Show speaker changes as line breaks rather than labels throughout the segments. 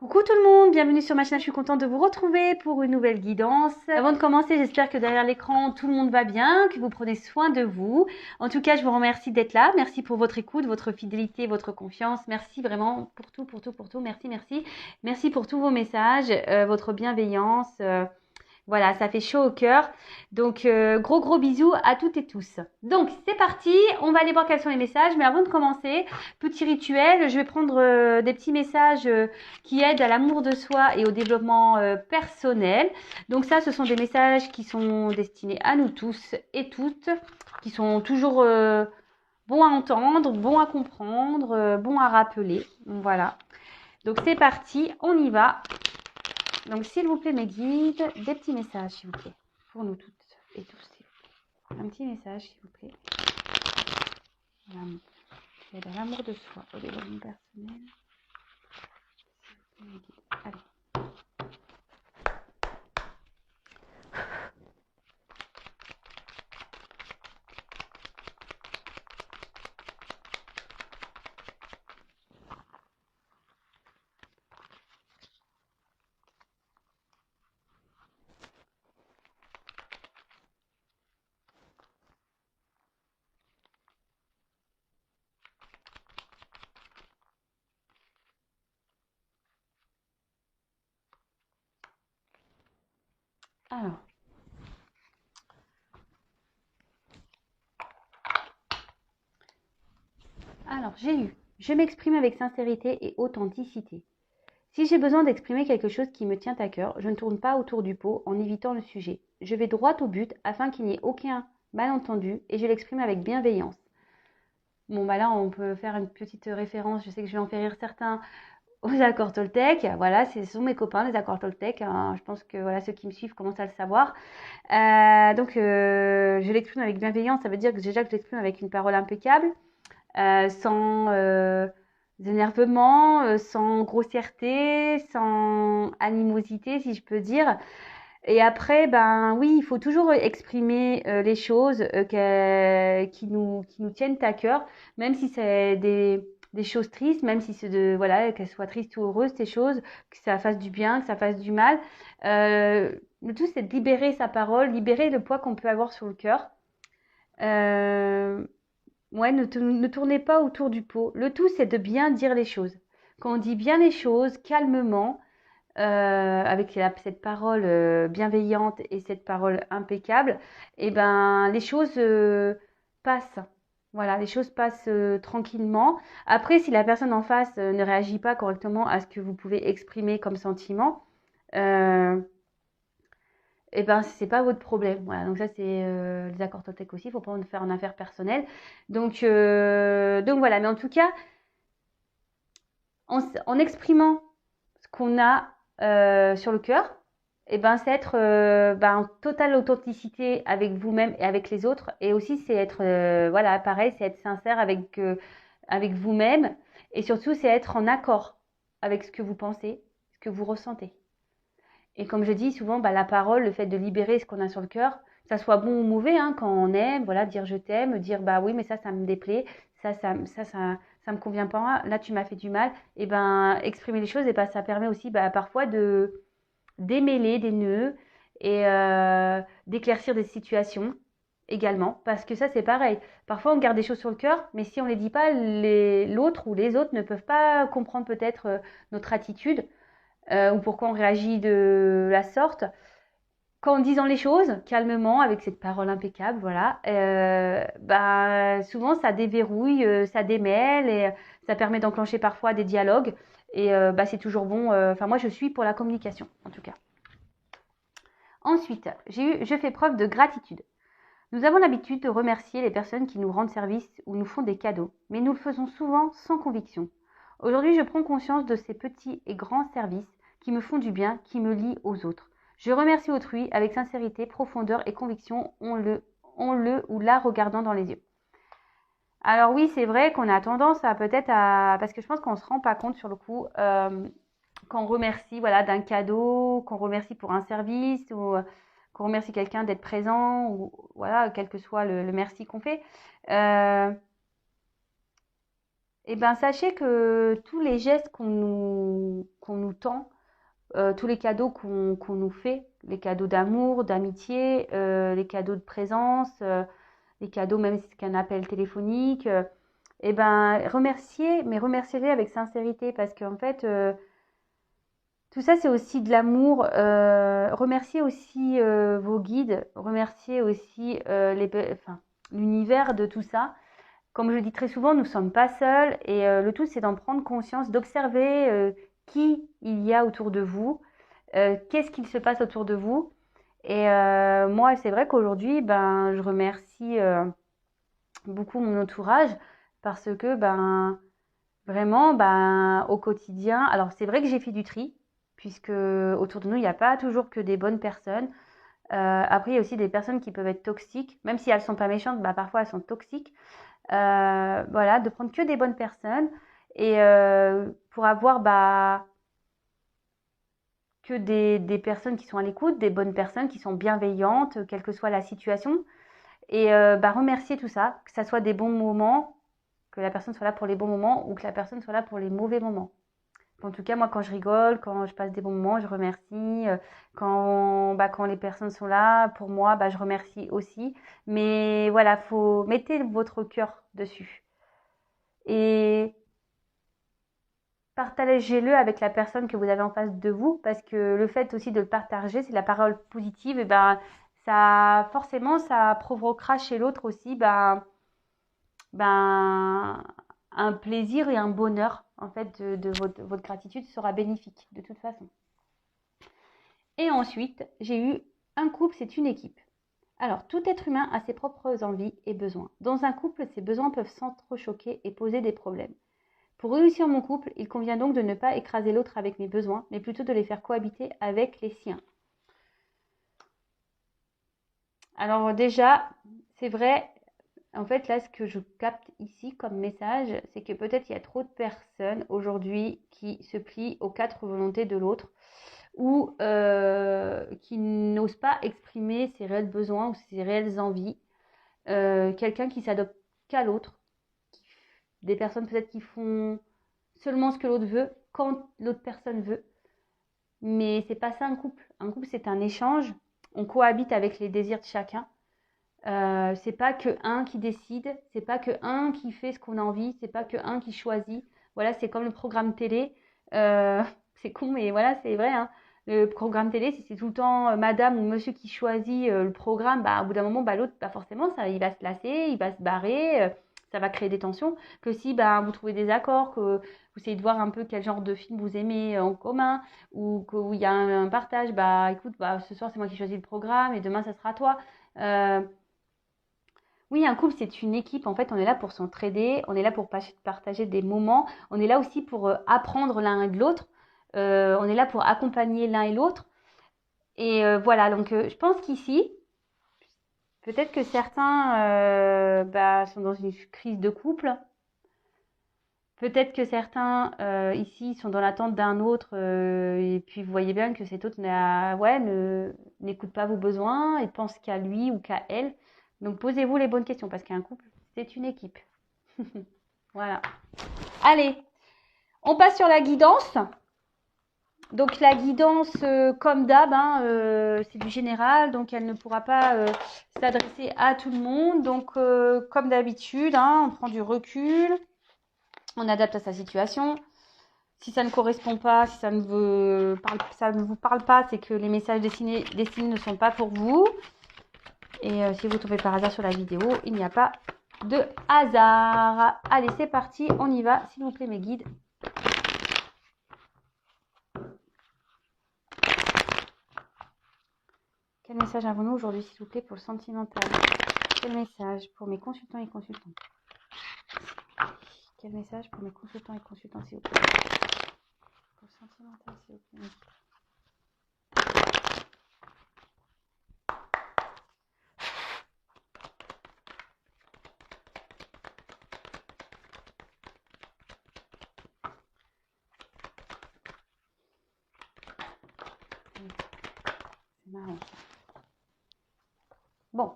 Coucou tout le monde, bienvenue sur ma chaîne, je suis contente de vous retrouver pour une nouvelle guidance. Avant de commencer, j'espère que derrière l'écran, tout le monde va bien, que vous prenez soin de vous. En tout cas, je vous remercie d'être là. Merci pour votre écoute, votre fidélité, votre confiance. Merci vraiment pour tout, pour tout, pour tout. Merci, merci. Merci pour tous vos messages, votre bienveillance. Voilà, ça fait chaud au cœur. Donc, gros bisous à toutes et tous. Donc, c'est parti. On va aller voir quels sont les messages. Mais avant de commencer, petit rituel, je vais prendre des petits messages qui aident à l'amour de soi et au développement personnel. Donc ça, ce sont des messages qui sont destinés à nous tous et toutes, qui sont toujours bons à entendre, bons à comprendre, bons à rappeler. Voilà. Donc, c'est parti. On y va. Donc, s'il vous plaît, mes guides, des petits messages, s'il vous plaît, pour nous toutes et tous, s'il vous plaît. Un petit message, s'il vous plaît. Voilà. Qui aide à l'amour de soi, au développement personnel. S'il vous plaît, mes guides. Allez. Alors, j'ai eu. Je m'exprime avec sincérité et authenticité. Si j'ai besoin d'exprimer quelque chose qui me tient à cœur, je ne tourne pas autour du pot en évitant le sujet. Je vais droit au but afin qu'il n'y ait aucun malentendu et je l'exprime avec bienveillance. Bon, bah là, on peut faire une petite référence. Je sais que je vais en faire rire certains aux accords Toltec. Voilà, ce sont mes copains, les accords Toltec. Hein. Je pense que voilà, ceux qui me suivent commencent à le savoir. Donc, je l'exprime avec bienveillance. Ça veut dire que déjà que je l'exprime avec une parole impeccable, sans énervement, sans grossièreté, sans animosité, si je peux dire. Et après, ben oui, il faut toujours exprimer les choses qui nous tiennent à cœur, même si c'est des choses tristes, même si c'est voilà, qu'elles soient tristes ou heureuses, ces choses, que ça fasse du bien, que ça fasse du mal. Le tout, c'est de libérer sa parole, libérer le poids qu'on peut avoir sur le cœur. Ouais, ne tournez pas autour du pot. Le tout, c'est de bien dire les choses. Quand on dit bien les choses, calmement, avec cette parole bienveillante et cette parole impeccable, et ben les choses passent. Voilà, les choses passent tranquillement. Après, si la personne en face ne réagit pas correctement à ce que vous pouvez exprimer comme sentiment, euh, et ben c'est pas votre problème. Voilà, donc ça c'est les accords Toltec aussi. Il faut pas en faire en affaire personnelle. Donc voilà. Mais en tout cas, en exprimant ce qu'on a sur le cœur, et ben c'est être en totale authenticité avec vous-même et avec les autres. Et aussi c'est être voilà, pareil, c'est être sincère avec vous-même. Et surtout c'est être en accord avec ce que vous pensez, ce que vous ressentez. Et comme je dis souvent, la parole, le fait de libérer ce qu'on a sur le cœur, que ça soit bon ou mauvais, hein, quand on aime, voilà, dire je t'aime, dire bah oui, mais ça me déplaît, ça me convient pas, là tu m'as fait du mal, et ben exprimer les choses, et ben ça permet aussi parfois de démêler des nœuds et d'éclaircir des situations également, parce que ça c'est pareil. Parfois on garde des choses sur le cœur, mais si on les dit pas, l'autre ou les autres ne peuvent pas comprendre peut-être notre attitude ou pourquoi on réagit de la sorte. Qu'en disant les choses calmement, avec cette parole impeccable, voilà, souvent ça déverrouille, ça démêle et ça permet d'enclencher parfois des dialogues. Et c'est toujours bon. Enfin, moi, je suis pour la communication, en tout cas. Ensuite, je fais preuve de gratitude. Nous avons l'habitude de remercier les personnes qui nous rendent service ou nous font des cadeaux, mais nous le faisons souvent sans conviction. Aujourd'hui, je prends conscience de ces petits et grands services qui me font du bien, qui me lient aux autres. Je remercie autrui avec sincérité, profondeur et conviction, on le ou la regardant dans les yeux. Alors oui, c'est vrai qu'on a tendance à parce que je pense qu'on ne se rend pas compte sur le coup, qu'on remercie voilà, d'un cadeau, qu'on remercie pour un service ou qu'on remercie quelqu'un d'être présent ou voilà, quel que soit le merci qu'on fait. eh ben, sachez que tous les gestes qu'on nous tend, tous les cadeaux qu'on nous fait, les cadeaux d'amour, d'amitié, les cadeaux de présence, les cadeaux même si c'est qu'un appel téléphonique, eh ben, remerciez, mais remerciez-les avec sincérité parce qu'en fait, tout ça, c'est aussi de l'amour. Remerciez aussi vos guides, remerciez aussi enfin, l'univers de tout ça. Comme je le dis très souvent, nous ne sommes pas seuls et le tout, c'est d'en prendre conscience, d'observer qui il y a autour de vous, qu'est-ce qu'il se passe autour de vous. Et moi, c'est vrai qu'aujourd'hui, ben, je remercie beaucoup mon entourage parce que ben, vraiment, ben, au quotidien, alors c'est vrai que j'ai fait du tri, puisque autour de nous, il n'y a pas toujours que des bonnes personnes. Après, il y a aussi des personnes qui peuvent être toxiques, même si elles ne sont pas méchantes, bah, parfois elles sont toxiques. Voilà, de prendre que des bonnes personnes et pour avoir bah, que des personnes qui sont à l'écoute, des bonnes personnes qui sont bienveillantes, quelle que soit la situation. Et bah, remercier tout ça, que ça soit des bons moments, que la personne soit là pour les bons moments ou que la personne soit là pour les mauvais moments. En tout cas, moi, quand je rigole, quand je passe des bons moments, je remercie. Quand les personnes sont là, pour moi, bah, je remercie aussi. Mais voilà, mettez votre cœur dessus. Et partagez-le avec la personne que vous avez en face de vous, parce que le fait aussi de le partager, c'est la parole positive, et ben, ça, forcément, ça provoquera chez l'autre aussi, ben, un plaisir et un bonheur. En fait, votre gratitude sera bénéfique, de toute façon. Et ensuite, j'ai eu un couple, c'est une équipe. Alors, tout être humain a ses propres envies et besoins. Dans un couple, ces besoins peuvent s'entrechoquer et poser des problèmes. Pour réussir mon couple, il convient donc de ne pas écraser l'autre avec mes besoins, mais plutôt de les faire cohabiter avec les siens. Alors déjà, c'est vrai, en fait là ce que je capte ici comme message, c'est que peut-être il y a trop de personnes aujourd'hui qui se plient aux quatre volontés de l'autre ou qui n'osent pas exprimer ses réels besoins ou ses réelles envies. Quelqu'un qui s'adopte qu'à l'autre, des personnes peut-être qui font seulement ce que l'autre veut, quand l'autre personne veut. Mais c'est pas ça un couple. Un couple, c'est un échange. On cohabite avec les désirs de chacun. C'est pas que un qui décide, c'est pas que un qui fait ce qu'on a envie, c'est pas que un qui choisit. Voilà, c'est comme le programme télé. C'est con, mais voilà, c'est vrai. Hein. Le programme télé, si c'est tout le temps madame ou monsieur qui choisit le programme, bah, au bout d'un moment, bah, l'autre, bah, forcément, ça, il va se lasser, il va se barrer, ça va créer des tensions. Que si bah, vous trouvez des accords, que vous essayez de voir un peu quel genre de film vous aimez en commun, ou qu'il y a un partage, bah écoute, bah, ce soir, c'est moi qui choisis le programme et demain, ça sera toi. Euh, oui, un couple, c'est une équipe. En fait, on est là pour s'entraider, on est là pour partager des moments, on est là aussi pour apprendre l'un et de l'autre, on est là pour accompagner l'un et l'autre. Et voilà, donc je pense qu'ici, peut-être que certains bah, sont dans une crise de couple. Peut-être que certains ici sont dans l'attente d'un autre et puis vous voyez bien que cet autre n'écoute pas vos besoins et pense qu'à lui ou qu'à elle. Donc posez-vous les bonnes questions parce qu'un couple, c'est une équipe. Voilà. Allez, on passe sur la guidance. Donc la guidance, comme d'hab, hein, c'est du général, donc elle ne pourra pas s'adresser à tout le monde. Donc comme d'habitude, hein, on prend du recul, on adapte à sa situation. Si ça ne correspond pas, si ça ne vous parle pas, c'est que les messages destinés ne sont pas pour vous. Et si vous tombez par hasard sur la vidéo, il n'y a pas de hasard. Allez, c'est parti, on y va. S'il vous plaît, mes guides. Quel message avons-nous aujourd'hui, s'il vous plaît, pour le sentimental? Quel message pour mes consultants et consultantes? Quel message pour mes consultants et consultantes, s'il vous plaît? Pour le sentimental, s'il vous plaît. C'est marrant. Bon.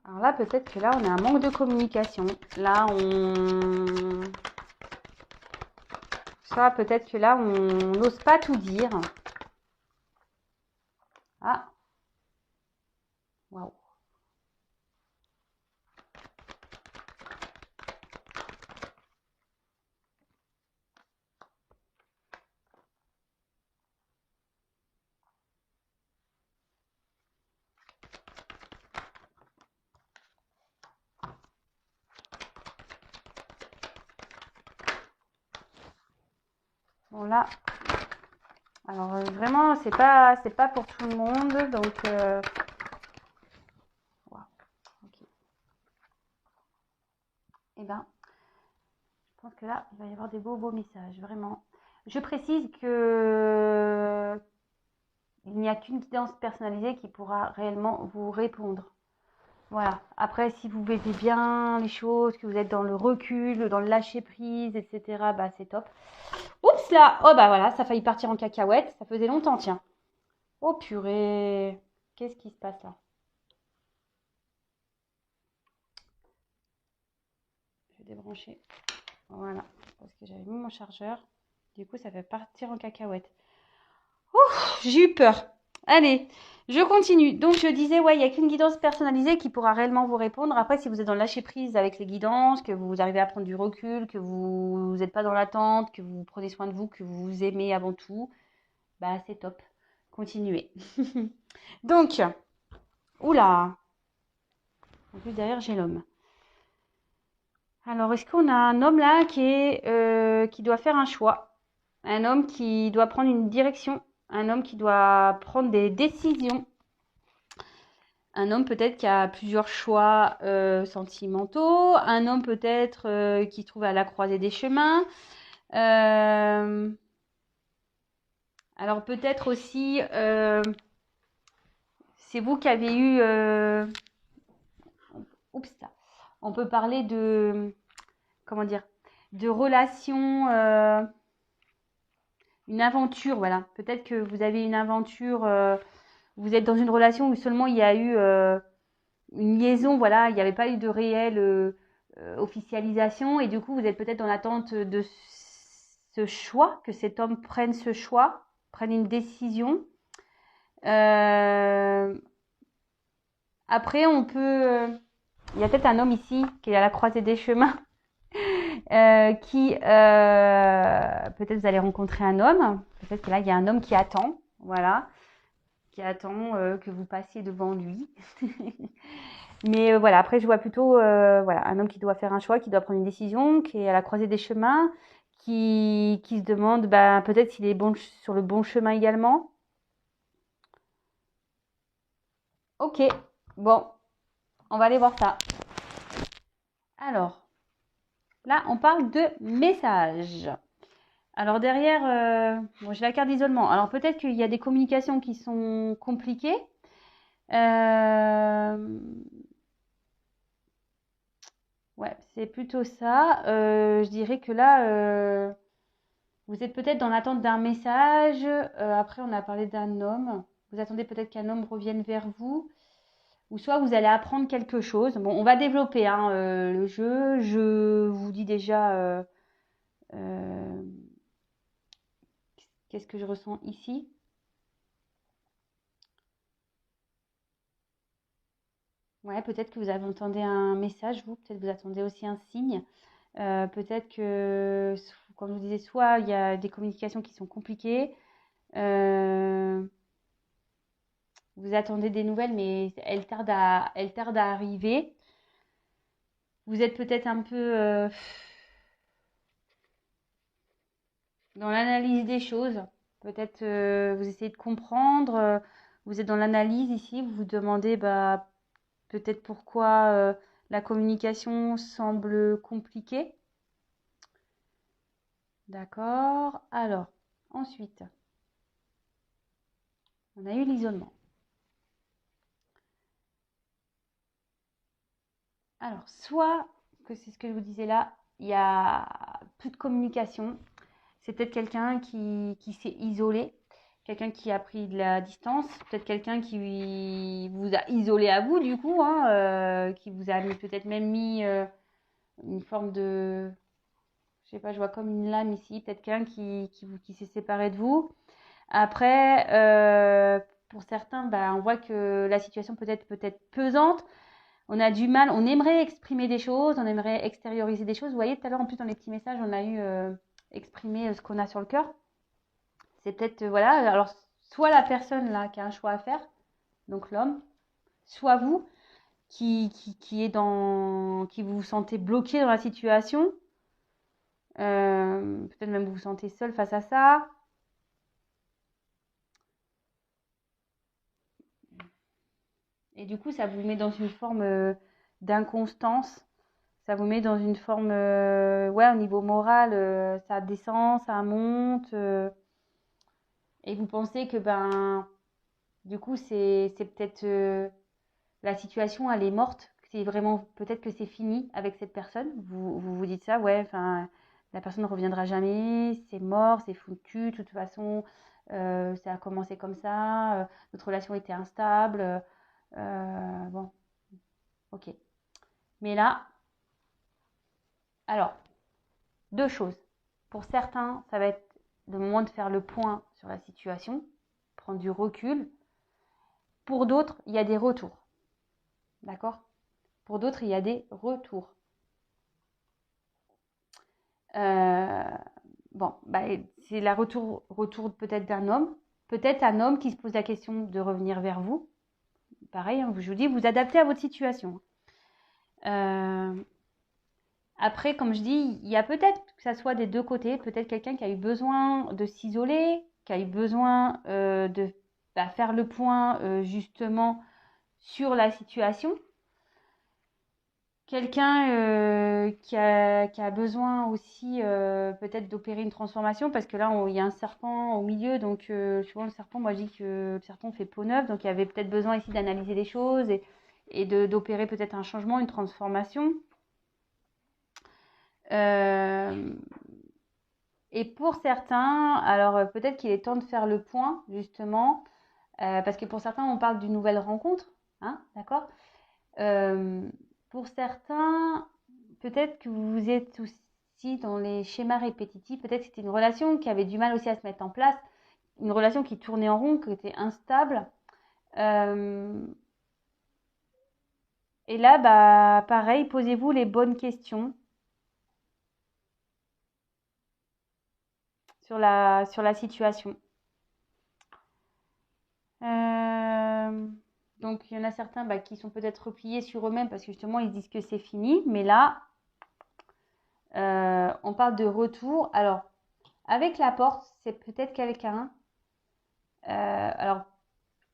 Alors là, peut-être que là, on a un manque de communication. Là, soit peut-être que là, on n'ose pas tout dire. Ah, waouh. Bon là, alors vraiment, c'est pas pour tout le monde, donc wow, ok. Eh ben, je pense que là, il va y avoir des beaux messages, vraiment. Je précise que il n'y a qu'une guidance personnalisée qui pourra réellement vous répondre. Voilà. Après, si vous vivez bien les choses, que vous êtes dans le recul, dans le lâcher prise, etc., bah c'est top. Oups là, oh bah voilà, ça a failli partir en cacahuète. Ça faisait longtemps, tiens. Oh purée, qu'est-ce qui se passe là? Je vais débrancher. Voilà, parce que j'avais mis mon chargeur. Du coup, ça fait partir en cacahuète. Ouf, j'ai eu peur. Allez, je continue. Donc, je disais, ouais, il n'y a qu'une guidance personnalisée qui pourra réellement vous répondre. Après, si vous êtes dans le lâcher prise avec les guidances, que vous arrivez à prendre du recul, que vous n'êtes pas dans l'attente, que vous prenez soin de vous, que vous vous aimez avant tout, bah, c'est top. Continuez. Donc, oula. En plus, derrière, j'ai l'homme. Alors, est-ce qu'on a un homme là qui doit faire un choix? Un homme qui doit prendre une direction? Un homme qui doit prendre des décisions? Un homme peut-être qui a plusieurs choix sentimentaux? Un homme peut-être qui se trouve à la croisée des chemins? Euh, alors peut-être aussi, c'est vous qui avez eu... oups, on peut parler de... Comment dire? De relations... une aventure, voilà. Peut-être que vous avez une aventure, vous êtes dans une relation où seulement il y a eu une liaison, voilà, il n'y avait pas eu de réelle officialisation et du coup vous êtes peut-être dans l'attente de ce choix, que cet homme prenne ce choix, prenne une décision. Après, on peut... il y a peut-être un homme ici qui est à la croisée des chemins. Peut-être vous allez rencontrer un homme, peut-être que là il y a un homme qui attend, voilà, qui attend que vous passiez devant lui. Mais voilà, après je vois plutôt voilà, un homme qui doit faire un choix, qui doit prendre une décision, qui est à la croisée des chemins, qui se demande bah, peut-être s'il est bon, sur le bon chemin également. Ok, bon, on va aller voir ça. Alors, là on parle de message. Alors derrière, bon, j'ai la carte d'isolement. Alors peut-être qu'il y a des communications qui sont compliquées. Ouais, c'est plutôt ça. Je dirais que là, vous êtes peut-être dans l'attente d'un message. Après, on a parlé d'un homme. Vous attendez peut-être qu'un homme revienne vers vous. Ou soit vous allez apprendre quelque chose. Bon, on va développer hein, le jeu. Je vous dis déjà qu'est-ce que je ressens ici. Ouais, peut-être que vous entendez un message, vous. Peut-être que vous attendez aussi un signe. Peut-être que, comme je vous disais, soit il y a des communications qui sont compliquées. Vous attendez des nouvelles, mais elles tardent à arriver. Vous êtes peut-être un peu dans l'analyse des choses. Peut-être vous essayez de comprendre. Vous êtes dans l'analyse ici. Vous vous demandez bah, peut-être pourquoi la communication semble compliquée. D'accord. Alors, ensuite, on a eu l'isolement. Alors, soit que c'est ce que je vous disais là, il y a plus de communication. C'est peut-être quelqu'un qui s'est isolé, quelqu'un qui a pris de la distance, peut-être quelqu'un qui vous a isolé à vous du coup, hein, qui vous a peut-être même mis une forme de, je sais pas, je vois comme une lame ici, peut-être quelqu'un qui s'est séparé de vous. Après, pour certains, bah, on voit que la situation peut être pesante. On a du mal, on aimerait exprimer des choses, on aimerait extérioriser des choses. Vous voyez, tout à l'heure, en plus, dans les petits messages, on a eu exprimer ce qu'on a sur le cœur. C'est peut-être, voilà, alors soit la personne là qui a un choix à faire, donc l'homme, soit vous qui vous vous sentez bloqué dans la situation. Peut-être même vous vous sentez seul face à ça. Et du coup, ça vous met dans une forme d'inconstance. Ça vous met dans une forme, ouais, au niveau moral, ça descend, ça monte. Et vous pensez que, ben, du coup, c'est peut-être la situation, elle est morte. C'est vraiment, peut-être que c'est fini avec cette personne. Vous dites ça, ouais, enfin, la personne ne reviendra jamais, c'est mort, c'est foutu, de toute façon, ça a commencé comme ça, notre relation était instable. Bon, ok. Mais là, alors, deux choses. Pour certains, ça va être le moment de faire le point sur la situation, prendre du recul. Pour d'autres, il y a des retours. D'accord? Pour d'autres, il y a des retours. Bon, bah, c'est la retour peut-être d'un homme. Peut-être un homme qui se pose la question de revenir vers vous. Pareil, hein, je vous dis, vous adaptez à votre situation. Après, comme je dis, il y a peut-être que ça soit des deux côtés. Peut-être quelqu'un qui a eu besoin de s'isoler, qui a eu besoin de faire le point justement sur la situation. Quelqu'un qui a besoin aussi peut-être d'opérer une transformation parce que là, il y a un serpent au milieu. Donc, souvent, le serpent, moi, je dis que le serpent fait peau neuve. Donc, il y avait peut-être besoin ici d'analyser les choses et d'opérer peut-être un changement, une transformation. Et pour certains, alors peut-être qu'il est temps de faire le point, justement, parce que pour certains, on parle d'une nouvelle rencontre, hein, d'accord? Pour certains, peut-être que vous êtes aussi dans les schémas répétitifs, peut-être que c'était une relation qui avait du mal aussi à se mettre en place, une relation qui tournait en rond, qui était instable. Et là, bah, pareil, posez-vous les bonnes questions sur la situation. Donc, il y en a certains qui sont peut-être repliés sur eux-mêmes parce que justement, ils disent que c'est fini. Mais là, on parle de retour. Alors, avec la porte, c'est peut-être quelqu'un alors,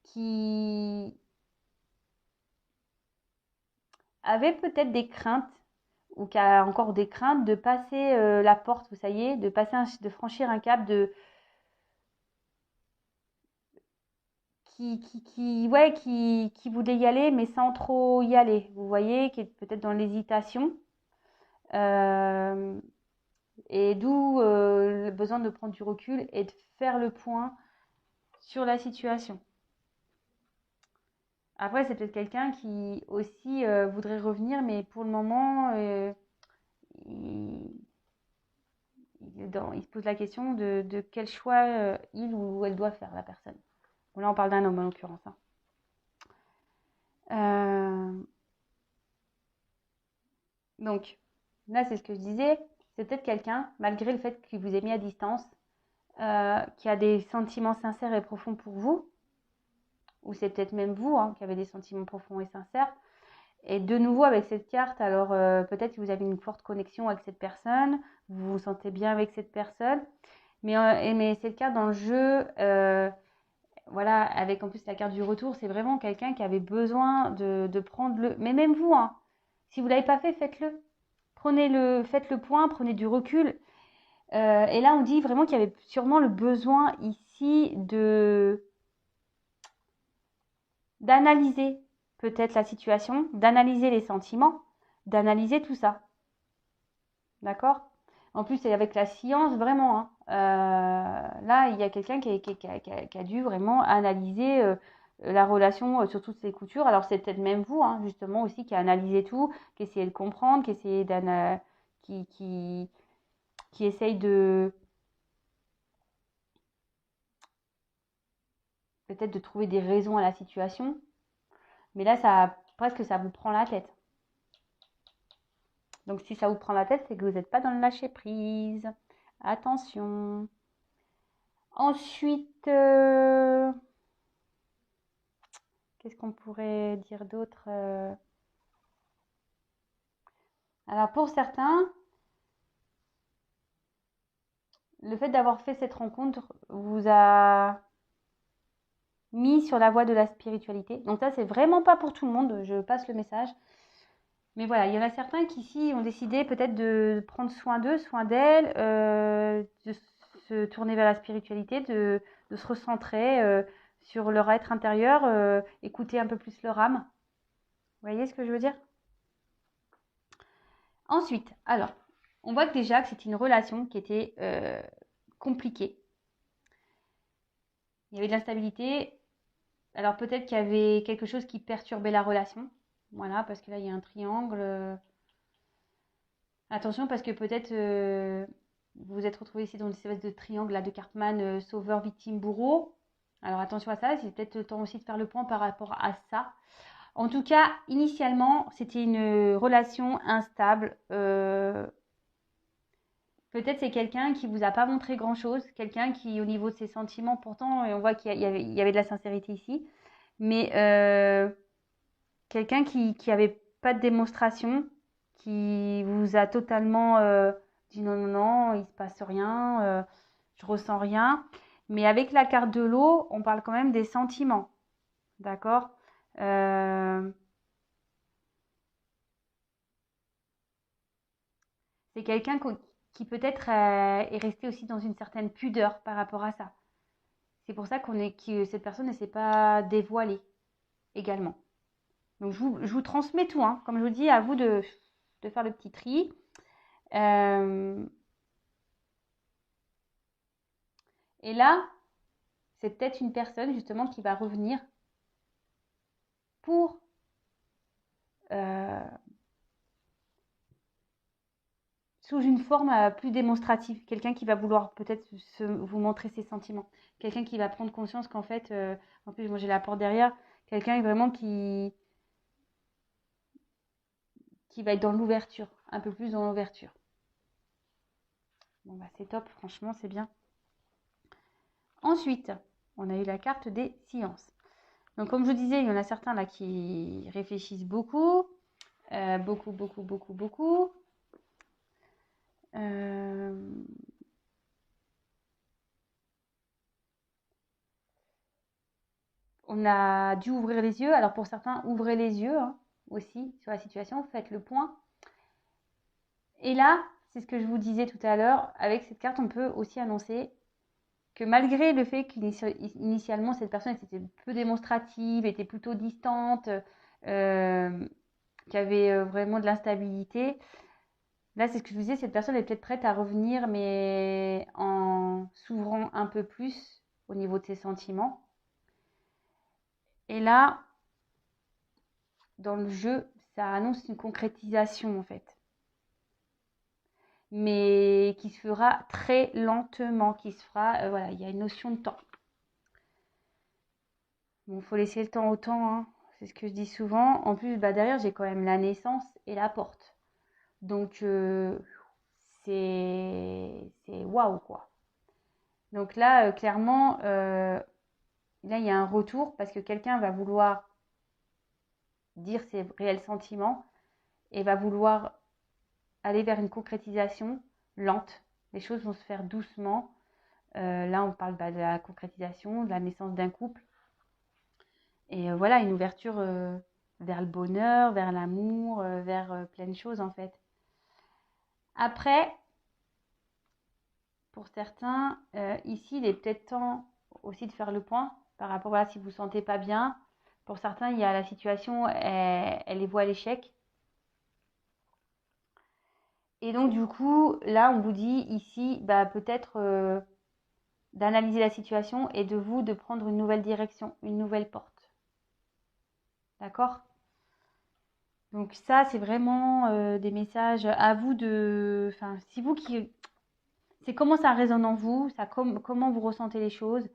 qui avait peut-être des craintes ou qui a encore des craintes de passer la porte, vous savez, de franchir un cap, qui voulait y aller, mais sans trop y aller. Vous voyez, qui est peut-être dans l'hésitation. Et d'où le besoin de prendre du recul et de faire le point sur la situation. Après, c'est peut-être quelqu'un qui aussi voudrait revenir, mais pour le moment, il, il se pose la question de quel choix il ou elle doit faire, la personne. Bon, là, on parle d'un homme en l'occurrence. Hein. Donc, là, c'est ce que je disais. C'est peut-être quelqu'un, malgré le fait qu'il vous ait mis à distance, qui a des sentiments sincères et profonds pour vous, ou c'est peut-être même vous qui avez des sentiments profonds et sincères. Et de nouveau avec cette carte, alors peut-être que vous avez une forte connexion avec cette personne, vous vous sentez bien avec cette personne, mais c'est le cas dans le jeu, voilà, avec en plus la carte du retour, c'est vraiment quelqu'un qui avait besoin de prendre le... Mais même vous, si vous ne l'avez pas fait, faites-le. Faites le point, prenez du recul. Et là, on dit vraiment qu'il y avait sûrement le besoin ici d'analyser peut-être la situation, d'analyser les sentiments, d'analyser tout ça. D'accord? En plus, c'est avec la science, vraiment, hein. Là, il y a quelqu'un qui a dû vraiment analyser la relation sur toutes ces coutures. Alors, c'est peut-être même vous, hein, justement, aussi, qui a analysé tout, qui essayé de comprendre, qui essayé qui, qui, qui essaye de peut-être de trouver des raisons à la situation. Mais là, presque, ça vous prend la tête. Donc, si ça vous prend la tête, c'est que vous n'êtes pas dans le lâcher prise. Attention. Ensuite, qu'est-ce qu'on pourrait dire d'autre Alors, pour certains, le fait d'avoir fait cette rencontre vous a mis sur la voie de la spiritualité. Donc ça, c'est vraiment pas pour tout le monde, je passe le message. Mais voilà, il y en a certains qui ici ont décidé peut-être de prendre soin d'eux, soin d'elles, de se tourner vers la spiritualité, de se recentrer sur leur être intérieur, écouter un peu plus leur âme. Vous voyez ce que je veux dire? Ensuite, alors, on voit que déjà que c'était une relation qui était compliquée. Il y avait de l'instabilité. Alors peut-être qu'il y avait quelque chose qui perturbait la relation. Voilà, parce que là, il y a un triangle. Attention, parce que peut-être vous vous êtes retrouvé ici dans une espèce de triangle là, de Cartman, sauveur, victime, bourreau. Alors attention à ça, c'est peut-être le temps aussi de faire le point par rapport à ça. En tout cas, initialement, c'était une relation instable. Peut-être c'est quelqu'un qui vous a pas montré grand-chose, quelqu'un qui, au niveau de ses sentiments, pourtant, on voit qu'il y avait de la sincérité ici, mais quelqu'un qui avait pas de démonstration, qui vous a totalement dit non, non, non, il se passe rien, je ressens rien. Mais avec la carte de l'eau, on parle quand même des sentiments, d'accord? Euh, c'est quelqu'un qui peut-être est resté aussi dans une certaine pudeur par rapport à ça. C'est pour ça que cette personne ne s'est pas dévoilée également. Donc je vous transmets tout, hein. Comme je vous dis, à vous de faire le petit tri. Euh, et là, c'est peut-être une personne justement qui va revenir pour euh, sous une forme plus démonstrative. Quelqu'un qui va vouloir peut-être vous montrer ses sentiments. Quelqu'un qui va prendre conscience qu'en fait, en plus moi j'ai la porte derrière, quelqu'un vraiment qui va être dans l'ouverture, un peu plus dans l'ouverture. Bon bah c'est top, franchement c'est bien. Ensuite, on a eu la carte des sciences. Donc comme je vous disais, il y en a certains là qui réfléchissent beaucoup, beaucoup, beaucoup, beaucoup, beaucoup. On a dû ouvrir les yeux. Alors pour certains, ouvrez les yeux hein, aussi sur la situation, faites le point. Et là, c'est ce que je vous disais tout à l'heure, avec cette carte, on peut aussi annoncer que malgré le fait qu'initialement cette personne était peu démonstrative, était plutôt distante, qui avait vraiment de l'instabilité, là c'est ce que je vous disais, cette personne est peut-être prête à revenir, mais en s'ouvrant un peu plus au niveau de ses sentiments. Et là, dans le jeu, ça annonce une concrétisation en fait, mais qui se fera très lentement, qui se fera, voilà, il y a une notion de temps. Bon, faut laisser le temps au temps, hein. C'est ce que je dis souvent. En plus, bah, derrière, j'ai quand même la naissance et la porte. Donc, c'est waouh, quoi. Donc là, clairement, là, il y a un retour parce que quelqu'un va vouloir dire ses réels sentiments et va vouloir aller vers une concrétisation lente. Les choses vont se faire doucement. Là, on parle de la concrétisation, de la naissance d'un couple. Et voilà, une ouverture vers le bonheur, vers l'amour, vers plein de choses en fait. Après, pour certains, ici, il est peut-être temps aussi de faire le point par rapport à si vous ne vous sentez pas bien. Pour certains, il y a la situation, elle les voit à l'échec. Et donc, du coup, là, on vous dit ici, bah, peut-être d'analyser la situation et de vous de prendre une nouvelle direction, une nouvelle porte. D'accord? Donc ça, c'est vraiment des messages à vous de... Enfin, si vous qui... C'est comment ça résonne en vous, comment vous ressentez les choses.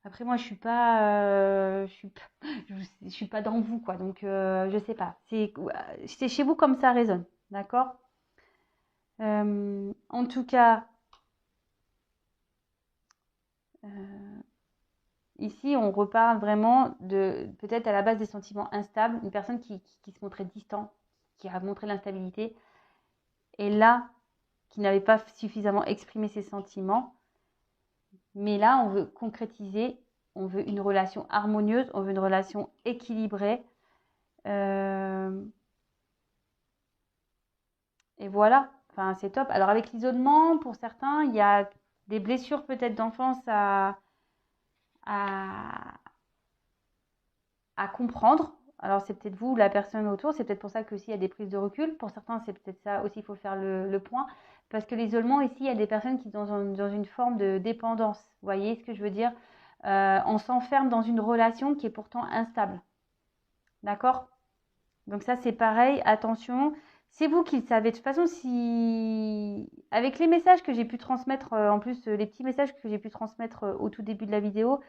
Après, moi, je suis pas... je suis pas dans vous, quoi. Donc, je sais pas. C'est chez vous comme ça résonne. D'accord? En tout cas... Ici, on reparle vraiment de, peut-être à la base des sentiments instables, une personne qui se montrait distant, qui a montré l'instabilité, et là, qui n'avait pas suffisamment exprimé ses sentiments. Mais là, on veut concrétiser, on veut une relation harmonieuse, on veut une relation équilibrée. Et voilà, enfin, c'est top. Alors avec l'isolement, pour certains, il y a des blessures peut-être d'enfance à, à comprendre. Alors c'est peut-être vous, la personne autour, c'est peut-être pour ça qu'aussi il y a des prises de recul. Pour certains, c'est peut-être ça aussi, il faut faire le point. Parce que l'isolement, ici, il y a des personnes qui sont dans une forme de dépendance. Vous voyez ce que je veux dire? On s'enferme dans une relation qui est pourtant instable. D'accord? Donc ça, c'est pareil, attention. C'est vous qui le savez. De toute façon, si avec les messages que j'ai pu transmettre, en plus les petits messages que j'ai pu transmettre au tout début de la vidéo,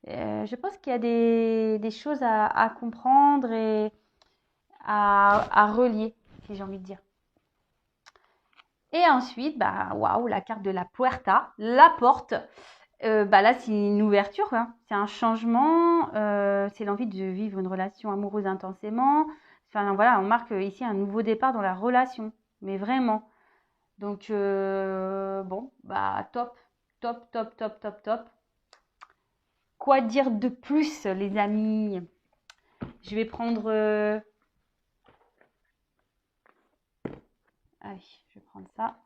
je pense qu'il y a des choses à comprendre et à relier, si j'ai envie de dire. Et ensuite, bah, waouh, la carte de la puerta, la porte. Bah là, c'est une ouverture, hein. C'est un changement, c'est l'envie de vivre une relation amoureuse intensément. Enfin, voilà, on marque ici un nouveau départ dans la relation, mais vraiment. Donc, bon, bah, top, top, top, top, top, top. Quoi dire de plus, les amis? Je vais prendre... Allez, je vais prendre ça.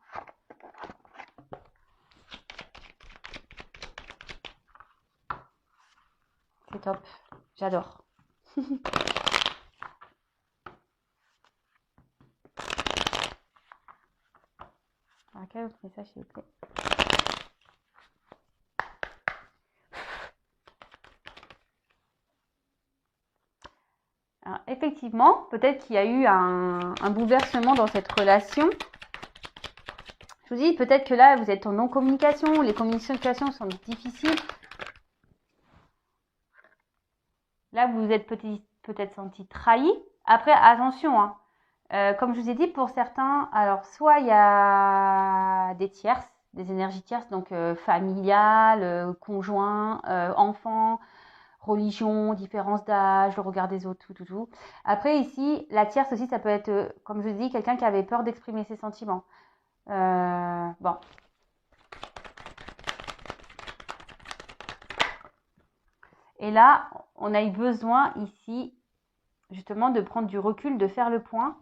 C'est top, j'adore. Alors, quel autre message, s'il vous plaît? Alors, effectivement, peut-être qu'il y a eu un bouleversement dans cette relation. Je vous dis, peut-être que là, vous êtes en non-communication, les communications sont difficiles. Là, vous vous êtes peut-être senti trahi. Après, attention, hein. Comme je vous ai dit, pour certains, alors soit il y a des tierces, des énergies tierces, donc familiales, conjoints, enfants, religion, différence d'âge, le regard des autres, tout. Après, ici, la tierce aussi, ça peut être, comme je vous dis, quelqu'un qui avait peur d'exprimer ses sentiments. Bon. Et là, on a eu besoin ici, justement, de prendre du recul, de faire le point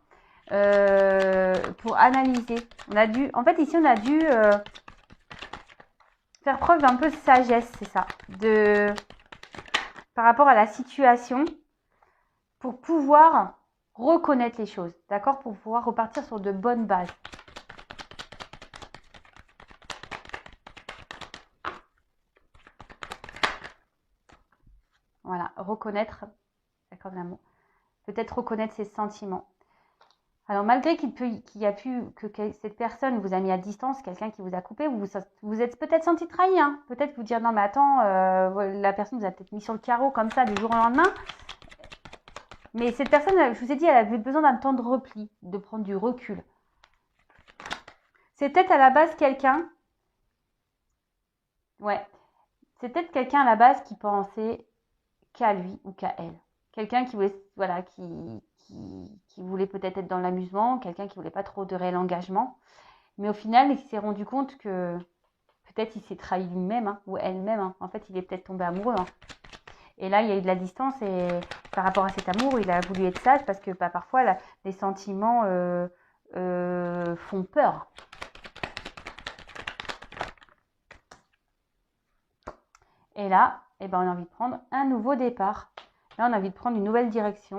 pour analyser. En fait, ici, on a dû faire preuve d'un peu de sagesse, c'est ça, par rapport à la situation, pour pouvoir reconnaître les choses, d'accord, pour pouvoir repartir sur de bonnes bases. Voilà, reconnaître, d'accord, l'amour. Peut-être reconnaître ses sentiments. Alors, malgré que cette personne vous a mis à distance, quelqu'un qui vous a coupé, vous êtes peut-être senti trahi, hein. Peut-être vous dire, non, mais attends, la personne vous a peut-être mis sur le carreau comme ça du jour au lendemain. Mais cette personne, je vous ai dit, elle avait besoin d'un temps de repli, de prendre du recul. C'est peut-être à la base quelqu'un, ouais, c'est peut-être quelqu'un à la base qui pensait qu'à lui ou qu'à elle. Quelqu'un qui voulait, voilà, qui voulait peut-être être dans l'amusement, quelqu'un qui voulait pas trop de réel engagement. Mais au final, il s'est rendu compte que peut-être il s'est trahi lui-même, hein, ou elle-même. Hein. En fait, il est peut-être tombé amoureux. Hein. Et là, il y a eu de la distance et par rapport à cet amour, il a voulu être sage parce que parfois, les sentiments font peur. Et là, on a envie de prendre un nouveau départ. Là, on a envie de prendre une nouvelle direction.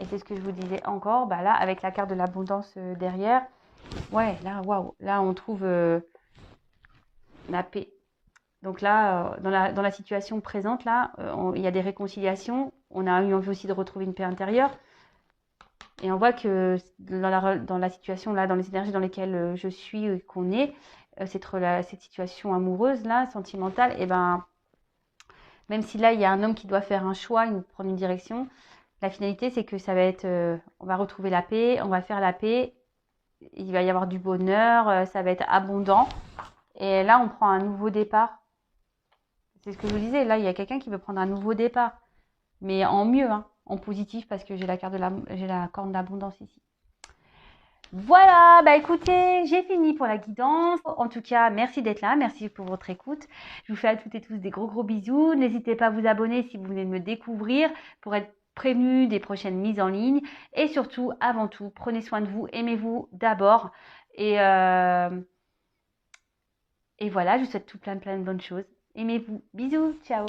Et c'est ce que je vous disais encore, bah là, avec la carte de l'abondance derrière, ouais, là, waouh, là, on trouve la paix. Donc là, dans la situation présente, là, il y a des réconciliations. On a eu envie aussi de retrouver une paix intérieure. Et on voit que dans la situation, là, dans les énergies dans lesquelles je suis, qu'on est, cette situation amoureuse, là, sentimentale, et ben, même si là, il y a un homme qui doit faire un choix, prendre une direction, la finalité, c'est que ça va être, on va retrouver la paix, on va faire la paix, il va y avoir du bonheur, ça va être abondant. Et là, on prend un nouveau départ. C'est ce que je vous disais, là, il y a quelqu'un qui veut prendre un nouveau départ, mais en mieux, hein, en positif, parce que j'ai la corne d'abondance ici. Voilà, bah écoutez, j'ai fini pour la guidance. En tout cas, merci d'être là, merci pour votre écoute. Je vous fais à toutes et tous des gros bisous. N'hésitez pas à vous abonner si vous venez de me découvrir pour être prévenu des prochaines mises en ligne. Et surtout, avant tout, prenez soin de vous, aimez-vous d'abord. Et voilà, je vous souhaite tout plein de bonnes choses. Aimez-vous. Bisous, ciao.